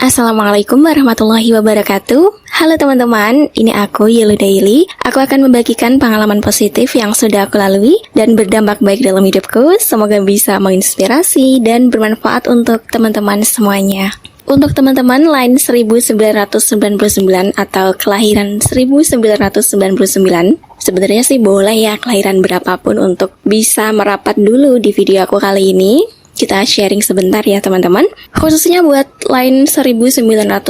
Assalamualaikum warahmatullahi wabarakatuh. Halo teman-teman, ini aku Yellow Daily. Aku akan membagikan pengalaman positif yang sudah aku lalui dan berdampak baik dalam hidupku. Semoga bisa menginspirasi dan bermanfaat untuk teman-teman semuanya. Untuk teman-teman lain 1999 atau kelahiran 1999, sebenarnya sih boleh ya kelahiran berapapun untuk bisa merapat dulu di video aku kali ini. Kita sharing sebentar ya teman-teman. Khususnya buat line 1999,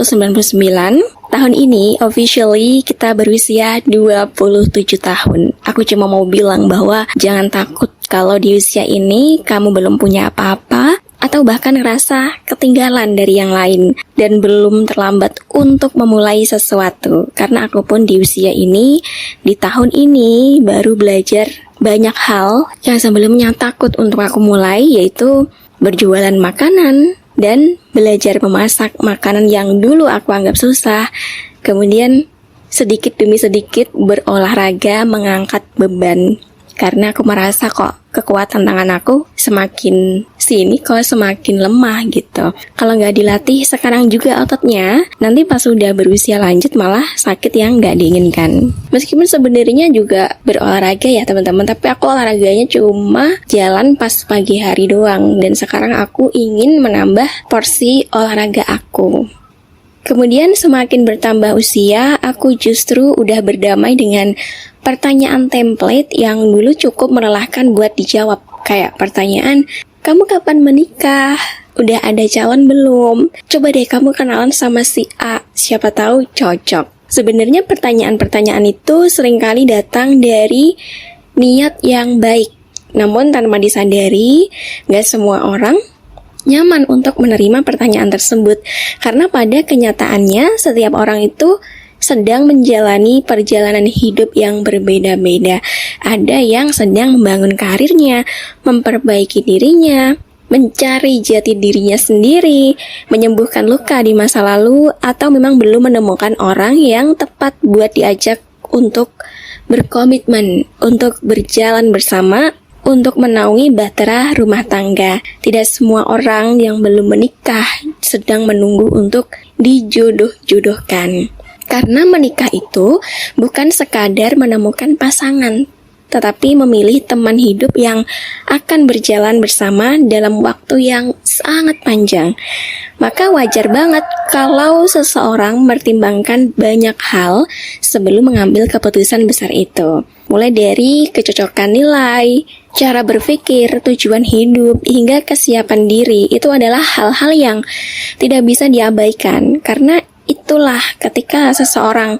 tahun ini officially kita berusia 27 tahun. Aku cuma mau bilang bahwa jangan takut kalau di usia ini kamu belum punya apa-apa atau bahkan ngerasa ketinggalan dari yang lain dan belum terlambat untuk memulai sesuatu. Karena aku pun di usia ini, di tahun ini baru belajar banyak hal yang sebelumnya takut untuk aku mulai, yaitu berjualan makanan dan belajar memasak makanan yang dulu aku anggap susah. Kemudian sedikit demi sedikit berolahraga mengangkat beban. Karena aku merasa kok kekuatan tangan aku semakin sini kok semakin lemah gitu. Kalau nggak dilatih sekarang juga ototnya, nanti pas udah berusia lanjut malah sakit yang nggak diinginkan. Meskipun sebenarnya juga berolahraga ya teman-teman, tapi aku olahraganya cuma jalan pas pagi hari doang. Dan sekarang aku ingin menambah porsi olahraga aku. Kemudian semakin bertambah usia, aku justru udah berdamai dengan pertanyaan template yang dulu cukup melelahkan buat dijawab. Kayak pertanyaan, kamu kapan menikah? Udah ada calon belum? Coba deh kamu kenalan sama si A, siapa tahu cocok. Sebenarnya pertanyaan-pertanyaan itu seringkali datang dari niat yang baik. Namun tanpa disadari, gak semua orang nyaman untuk menerima pertanyaan tersebut. Karena pada kenyataannya setiap orang itu sedang menjalani perjalanan hidup yang berbeda-beda. Ada yang sedang membangun karirnya, memperbaiki dirinya, mencari jati dirinya sendiri, menyembuhkan luka di masa lalu, atau memang belum menemukan orang yang tepat buat diajak untuk berkomitmen, untuk berjalan bersama, untuk menaungi bahtera rumah tangga. Tidak semua orang yang belum menikah sedang menunggu untuk dijodoh-jodohkan. Karena menikah itu bukan sekadar menemukan pasangan, tetapi memilih teman hidup yang akan berjalan bersama dalam waktu yang sangat panjang. Maka wajar banget kalau seseorang mempertimbangkan banyak hal sebelum mengambil keputusan besar itu. Mulai dari kecocokan nilai, cara berpikir, tujuan hidup, hingga kesiapan diri. Itu adalah hal-hal yang tidak bisa diabaikan. Karena itulah ketika seseorang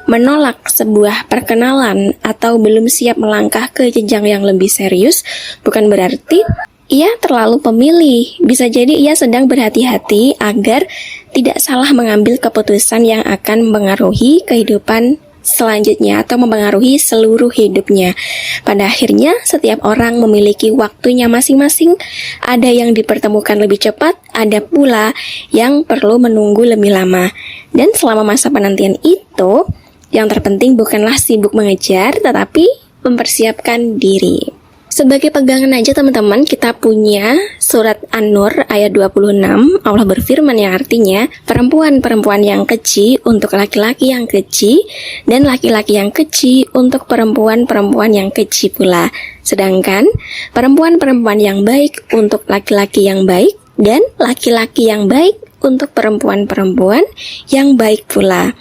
menolak sebuah perkenalan atau belum siap melangkah ke jenjang yang lebih serius, bukan berarti ia terlalu pemilih. Bisa jadi ia sedang berhati-hati agar tidak salah mengambil keputusan yang akan mempengaruhi kehidupan selanjutnya atau mempengaruhi seluruh hidupnya. Pada akhirnya setiap orang memiliki waktunya masing-masing. Ada yang dipertemukan lebih cepat, ada pula yang perlu menunggu lebih lama. Dan selama masa penantian itu, yang terpenting bukanlah sibuk mengejar, tetapi mempersiapkan diri. Sebagai pegangan aja teman-teman, kita punya surat An-Nur ayat 26. Allah berfirman yang artinya, perempuan-perempuan yang keji untuk laki-laki yang keji, dan laki-laki yang keji untuk perempuan-perempuan yang keji pula. Sedangkan perempuan-perempuan yang baik untuk laki-laki yang baik, dan laki-laki yang baik untuk perempuan-perempuan yang baik pula.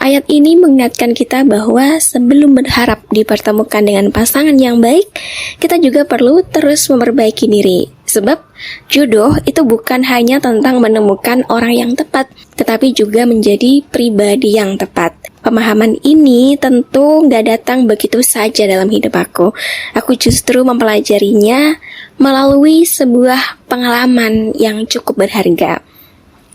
Ayat ini mengingatkan kita bahwa sebelum berharap dipertemukan dengan pasangan yang baik, kita juga perlu terus memperbaiki diri. Sebab jodoh itu bukan hanya tentang menemukan orang yang tepat, tetapi juga menjadi pribadi yang tepat. Pemahaman ini tentu gak datang begitu saja dalam hidup aku. Aku justru mempelajarinya melalui sebuah pengalaman yang cukup berharga.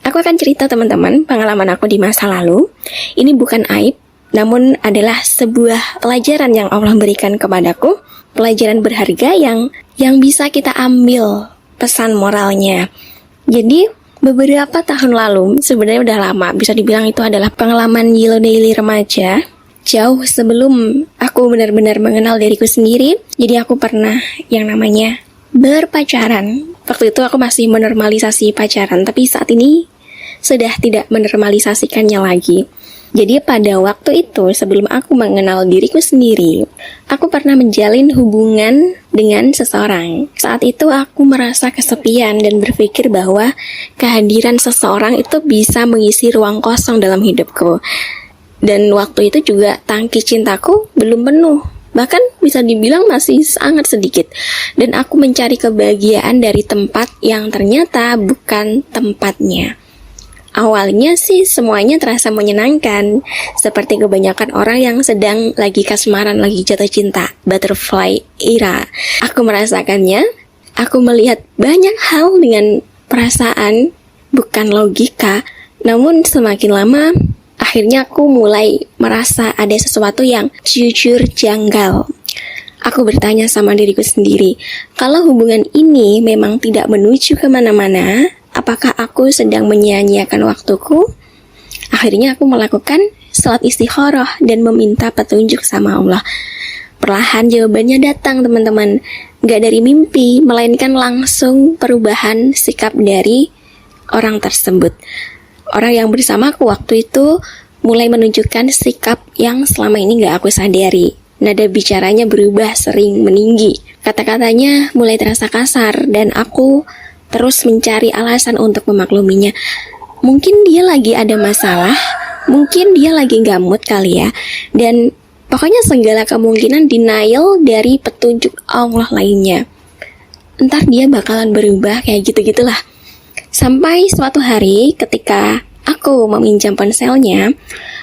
Aku akan cerita teman-teman pengalaman aku di masa lalu. Ini bukan aib, namun adalah sebuah pelajaran yang Allah berikan kepadaku. Pelajaran berharga yang bisa kita ambil pesan moralnya. Jadi beberapa tahun lalu, sebenarnya udah lama, bisa dibilang itu adalah pengalaman Yellow Daily remaja. Jauh sebelum aku benar-benar mengenal diriku sendiri. Jadi aku pernah yang namanya berpacaran. Waktu itu aku masih menormalisasi pacaran, tapi saat ini sudah tidak menormalisasikannya lagi. Jadi pada waktu itu, sebelum aku mengenal diriku sendiri, aku pernah menjalin hubungan dengan seseorang. Saat itu aku merasa kesepian dan berpikir bahwa kehadiran seseorang itu bisa mengisi ruang kosong dalam hidupku. Dan waktu itu juga tangki cintaku belum penuh. Bahkan bisa dibilang masih sangat sedikit. Dan aku mencari kebahagiaan dari tempat yang ternyata bukan tempatnya. Awalnya sih semuanya terasa menyenangkan, seperti kebanyakan orang yang sedang lagi kasmaran, lagi jatuh cinta, butterfly era. Aku merasakannya, aku melihat banyak hal dengan perasaan, bukan logika. Namun semakin lama, akhirnya aku mulai merasa ada sesuatu yang jujur janggal. Aku bertanya sama diriku sendiri, kalau hubungan ini memang tidak menuju kemana-mana, apakah aku sedang menyia-nyiakan waktuku? Akhirnya aku melakukan salat istikharah dan meminta petunjuk sama Allah. Perlahan jawabannya datang, teman-teman. Gak dari mimpi, melainkan langsung perubahan sikap dari orang tersebut. Orang yang bersamaku waktu itu mulai menunjukkan sikap yang selama ini gak aku sadari. Nada bicaranya berubah, sering meninggi. Kata-katanya mulai terasa kasar dan aku terus mencari alasan untuk memakluminya. Mungkin dia lagi ada masalah, mungkin dia lagi gamut kali ya. Dan pokoknya segala kemungkinan denial dari petunjuk Allah lainnya. Entar dia bakalan berubah, kayak gitu-gitulah. Sampai suatu hari ketika aku meminjam ponselnya,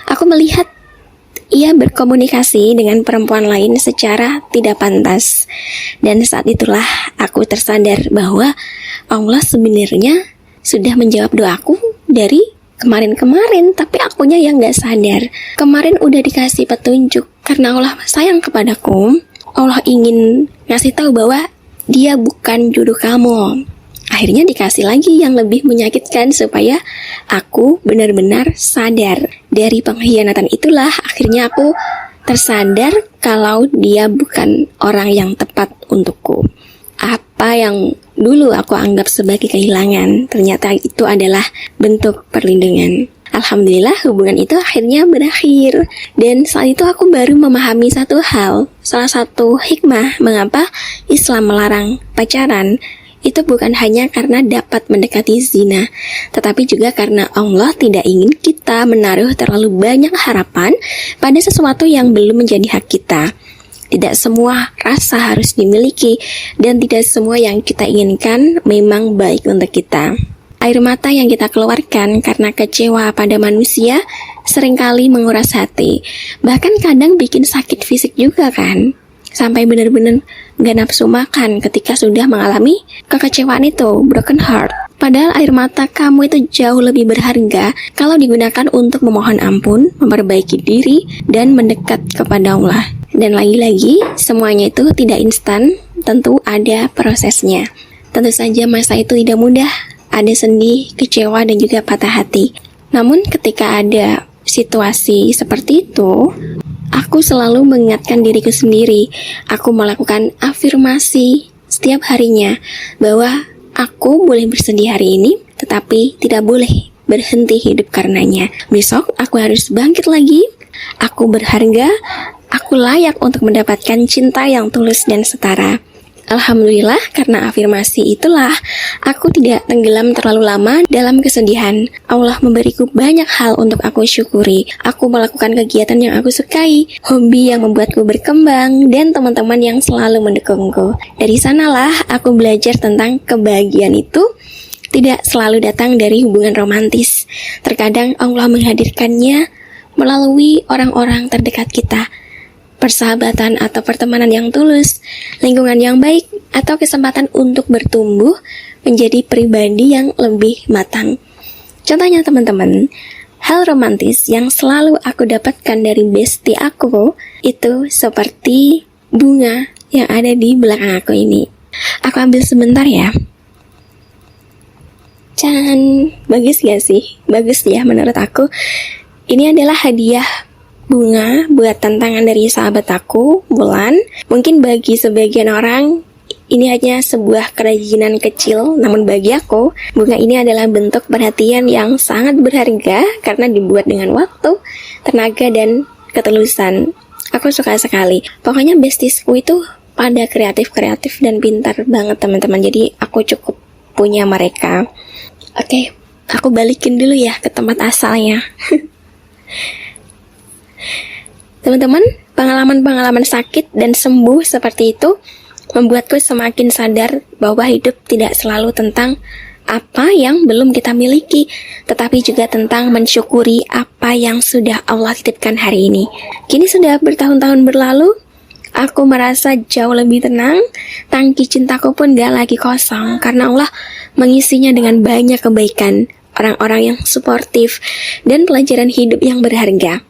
aku melihat ia berkomunikasi dengan perempuan lain secara tidak pantas. Dan saat itulah aku tersadar bahwa Allah sebenarnya sudah menjawab doaku dari kemarin-kemarin, tapi akunya yang gak sadar. Kemarin udah dikasih petunjuk, karena Allah sayang kepadaku, Allah ingin ngasih tahu bahwa dia bukan jodoh kamu. Akhirnya dikasih lagi yang lebih menyakitkan supaya aku benar-benar sadar. Dari pengkhianatan itulah akhirnya aku tersadar kalau dia bukan orang yang tepat untukku. Apa yang dulu aku anggap sebagai kehilangan, ternyata itu adalah bentuk perlindungan. Alhamdulillah hubungan itu akhirnya berakhir. Dan saat itu aku baru memahami satu hal. Salah satu hikmah mengapa Islam melarang pacaran itu bukan hanya karena dapat mendekati zina, tetapi juga karena Allah tidak ingin kita menaruh terlalu banyak harapan pada sesuatu yang belum menjadi hak kita. Tidak semua rasa harus dimiliki, dan tidak semua yang kita inginkan memang baik untuk kita. Air mata yang kita keluarkan karena kecewa pada manusia seringkali menguras hati, bahkan kadang bikin sakit fisik juga kan. Sampai benar-benar gak nafsu makan ketika sudah mengalami kekecewaan itu, broken heart. Padahal air mata kamu itu jauh lebih berharga kalau digunakan untuk memohon ampun, memperbaiki diri, dan mendekat kepada Allah. Dan lagi-lagi, semuanya itu tidak instan, tentu ada prosesnya. Tentu saja masa itu tidak mudah, ada sedih, kecewa, dan juga patah hati. Namun ketika ada situasi seperti itu, aku selalu mengingatkan diriku sendiri. Aku melakukan afirmasi setiap harinya bahwa aku boleh bersedih hari ini, tetapi tidak boleh berhenti hidup karenanya. Besok aku harus bangkit lagi. Aku berharga, aku layak untuk mendapatkan cinta yang tulus dan setara. Alhamdulillah, karena afirmasi itulah aku tidak tenggelam terlalu lama dalam kesedihan. Allah memberiku banyak hal untuk aku syukuri. Aku melakukan kegiatan yang aku sukai, hobi yang membuatku berkembang, dan teman-teman yang selalu mendukungku. Dari sanalah aku belajar tentang kebahagiaan itu tidak selalu datang dari hubungan romantis. Terkadang Allah menghadirkannya melalui orang-orang terdekat kita. Persahabatan atau pertemanan yang tulus, lingkungan yang baik, atau kesempatan untuk bertumbuh menjadi pribadi yang lebih matang. Contohnya teman-teman, hal romantis yang selalu aku dapatkan dari bestie aku itu seperti bunga yang ada di belakang aku ini. Aku ambil sebentar ya. Bagus gak sih? Bagus ya menurut aku. Ini adalah hadiah bunga buat tantangan dari sahabat aku, Bulan. Mungkin bagi sebagian orang ini hanya sebuah kerajinan kecil, namun bagi aku, bunga ini adalah bentuk perhatian yang sangat berharga karena dibuat dengan waktu, tenaga, dan ketulusan. Aku suka sekali. Pokoknya bestiesku itu pada kreatif dan pintar banget teman-teman. Jadi aku cukup punya mereka. Oke, aku balikin dulu ya ke tempat asalnya. Teman-teman, pengalaman-pengalaman sakit dan sembuh seperti itu membuatku semakin sadar bahwa hidup tidak selalu tentang apa yang belum kita miliki, tetapi juga tentang mensyukuri apa yang sudah Allah titipkan hari ini. Kini sudah bertahun-tahun berlalu, aku merasa jauh lebih tenang, tangki cintaku pun gak lagi kosong, karena Allah mengisinya dengan banyak kebaikan, orang-orang yang suportif, dan pelajaran hidup yang berharga.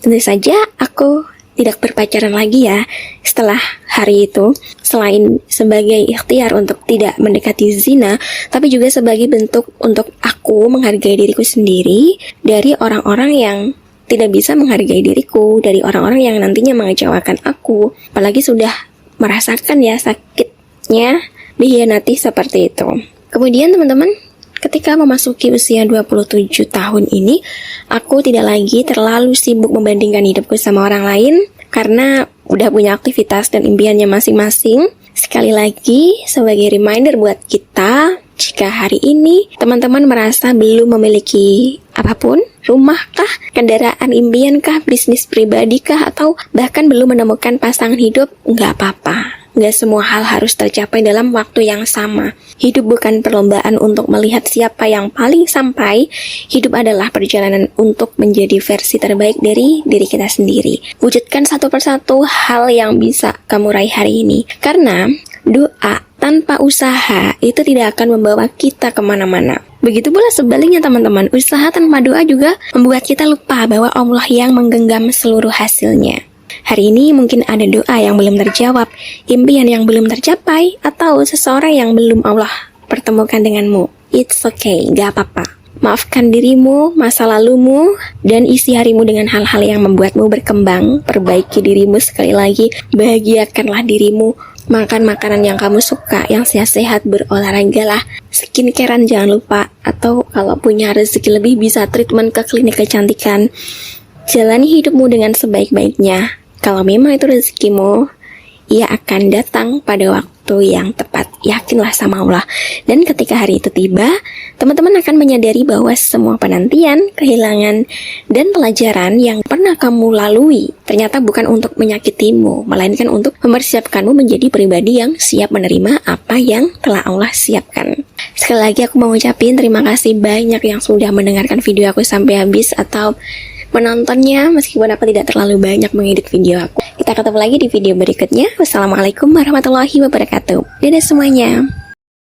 Tentu saja aku tidak berpacaran lagi ya setelah hari itu, selain sebagai ikhtiar untuk tidak mendekati zina, tapi juga sebagai bentuk untuk aku menghargai diriku sendiri dari orang-orang yang tidak bisa menghargai diriku, dari orang-orang yang nantinya mengecewakan aku. Apalagi sudah merasakan ya sakitnya dikhianati seperti itu. Kemudian teman-teman, ketika memasuki usia 27 tahun ini, aku tidak lagi terlalu sibuk membandingkan hidupku sama orang lain karena udah punya aktivitas dan impiannya masing-masing. Sekali lagi, sebagai reminder buat kita, jika hari ini teman-teman merasa belum memiliki apapun, rumahkah, kendaraan impiankah, bisnis pribadikah, atau bahkan belum menemukan pasangan hidup, nggak apa-apa. Nggak semua hal harus tercapai dalam waktu yang sama. Hidup bukan perlombaan untuk melihat siapa yang paling sampai. Hidup adalah perjalanan untuk menjadi versi terbaik dari diri kita sendiri. Wujudkan satu persatu hal yang bisa kamu raih hari ini. Karena doa tanpa usaha itu tidak akan membawa kita kemana-mana. Begitu pula sebaliknya teman-teman, usaha tanpa doa juga membuat kita lupa bahwa Allah yang menggenggam seluruh hasilnya. Hari ini mungkin ada doa yang belum terjawab, impian yang belum tercapai, atau seseorang yang belum Allah pertemukan denganmu. It's okay, gak apa-apa. Maafkan dirimu, masa lalumu, dan isi harimu dengan hal-hal yang membuatmu berkembang. Perbaiki dirimu sekali lagi, bahagiakanlah dirimu. Makan makanan yang kamu suka, yang sehat-sehat, berolahragalah. Skincarean jangan lupa, atau kalau punya rezeki lebih bisa treatment ke klinik kecantikan. Jalani hidupmu dengan sebaik-baiknya. Kalau memang itu rezekimu, ia akan datang pada waktu yang tepat. Yakinlah sama Allah. Dan ketika hari itu tiba, teman-teman akan menyadari bahwa semua penantian, kehilangan, dan pelajaran yang pernah kamu lalui ternyata bukan untuk menyakitimu, melainkan untuk mempersiapkanmu menjadi pribadi yang siap menerima apa yang telah Allah siapkan. Sekali lagi aku mau ngucapin terima kasih banyak yang sudah mendengarkan video aku sampai habis atau menontonnya meskipun aku tidak terlalu banyak mengedit video aku. Kita ketemu lagi di video berikutnya. Wassalamualaikum warahmatullahi wabarakatuh. Dadah semuanya.